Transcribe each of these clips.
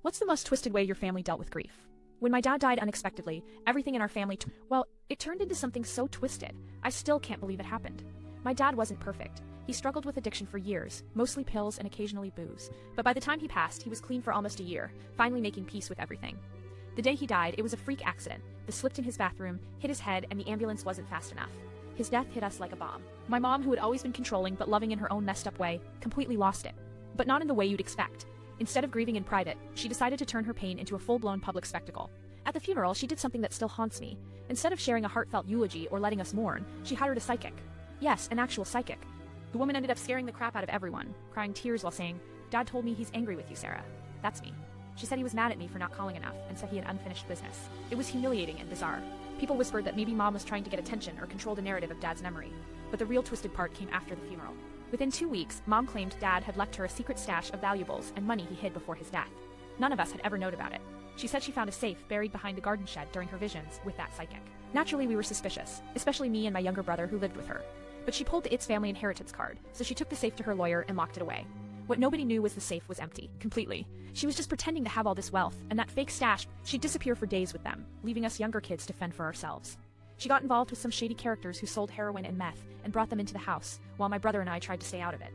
What's the most twisted way your family dealt with grief? When my dad died unexpectedly, everything in our family it turned into something so twisted. I still can't believe it happened. My dad wasn't perfect. He struggled with addiction for years, mostly pills and occasionally booze. But by the time he passed, he was clean for almost a year, finally making peace with everything. The day he died, it was a freak accident. The slipped in his bathroom, hit his head, and the ambulance wasn't fast enough. His death hit us like a bomb. My mom, who had always been controlling but loving in her own messed up way, completely lost it. But not in the way you'd expect. Instead of grieving in private, she decided to turn her pain into a full-blown public spectacle. At the funeral, she did something that still haunts me. Instead of sharing a heartfelt eulogy or letting us mourn, she hired a psychic. Yes, an actual psychic. The woman ended up scaring the crap out of everyone, crying tears while saying, "Dad told me he's angry with you, Sarah." That's me. She said he was mad at me for not calling enough and said he had unfinished business. It was humiliating and bizarre. People whispered that maybe Mom was trying to get attention or control the narrative of Dad's memory. But the real twisted part came after the funeral. Within 2 weeks, Mom claimed Dad had left her a secret stash of valuables and money he hid before his death. None of us had ever known about it. She said she found a safe buried behind the garden shed during her visions with that psychic. Naturally, we were suspicious, especially me and my younger brother who lived with her. But she pulled the It's family inheritance card, so she took the safe to her lawyer and locked it away. What nobody knew was the safe was empty, completely. She was just pretending to have all this wealth, and that fake stash, she'd disappear for days with them, leaving us younger kids to fend for ourselves. She got involved with some shady characters who sold heroin and meth and brought them into the house, while my brother and I tried to stay out of it.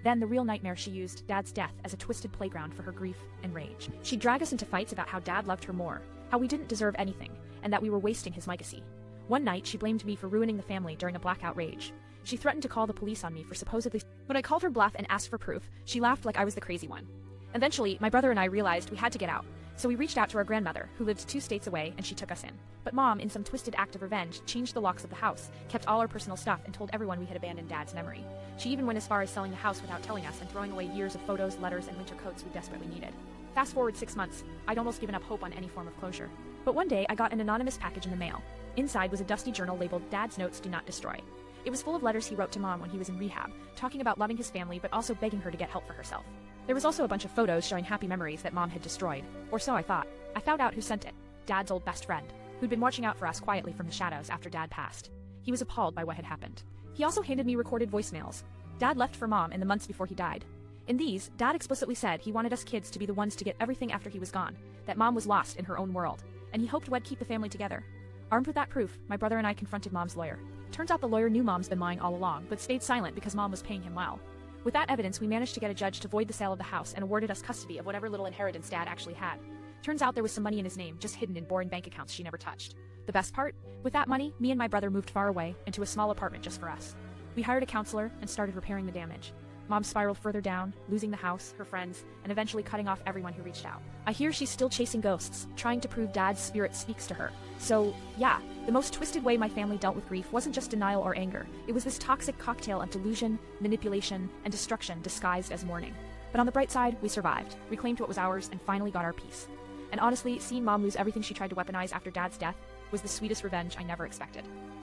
Then, the real nightmare, she used Dad's death as a twisted playground for her grief and rage. She'd drag us into fights about how Dad loved her more, how we didn't deserve anything, and that we were wasting his legacy. One night, she blamed me for ruining the family during a blackout rage. She threatened to call the police on me for supposedly— When I called her bluff and asked for proof, she laughed like I was the crazy one. Eventually, my brother and I realized we had to get out, so we reached out to our grandmother, who lived 2 states away, and she took us in. But Mom, in some twisted act of revenge, changed the locks of the house, kept all our personal stuff, and told everyone we had abandoned Dad's memory. She even went as far as selling the house without telling us and throwing away years of photos, letters, and winter coats we desperately needed. Fast forward 6 months, I'd almost given up hope on any form of closure. But one day, I got an anonymous package in the mail. Inside was a dusty journal labeled "Dad's Notes Do Not Destroy." It was full of letters he wrote to Mom when he was in rehab, talking about loving his family but also begging her to get help for herself. There was also a bunch of photos showing happy memories that Mom had destroyed, or so I thought. I found out who sent it: Dad's old best friend, who'd been watching out for us quietly from the shadows after Dad passed. He was appalled by what had happened. He also handed me recorded voicemails Dad left for Mom in the months before he died. In these, Dad explicitly said he wanted us kids to be the ones to get everything after he was gone, that Mom was lost in her own world, and he hoped we'd keep the family together. Armed with that proof, my brother and I confronted Mom's lawyer. Turns out the lawyer knew Mom's been lying all along, but stayed silent because Mom was paying him well. With that evidence, we managed to get a judge to void the sale of the house and awarded us custody of whatever little inheritance Dad actually had. Turns out there was some money in his name, just hidden in boring bank accounts she never touched. The best part? With that money, me and my brother moved far away, into a small apartment just for us. We hired a counselor and started repairing the damage. Mom spiraled further down, losing the house, her friends, and eventually cutting off everyone who reached out. I hear she's still chasing ghosts, trying to prove Dad's spirit speaks to her. So, yeah, the most twisted way my family dealt with grief wasn't just denial or anger. It was this toxic cocktail of delusion, manipulation, and destruction disguised as mourning. But on the bright side, we survived, reclaimed what was ours, and finally got our peace. And honestly, seeing Mom lose everything she tried to weaponize after Dad's death was the sweetest revenge I never expected.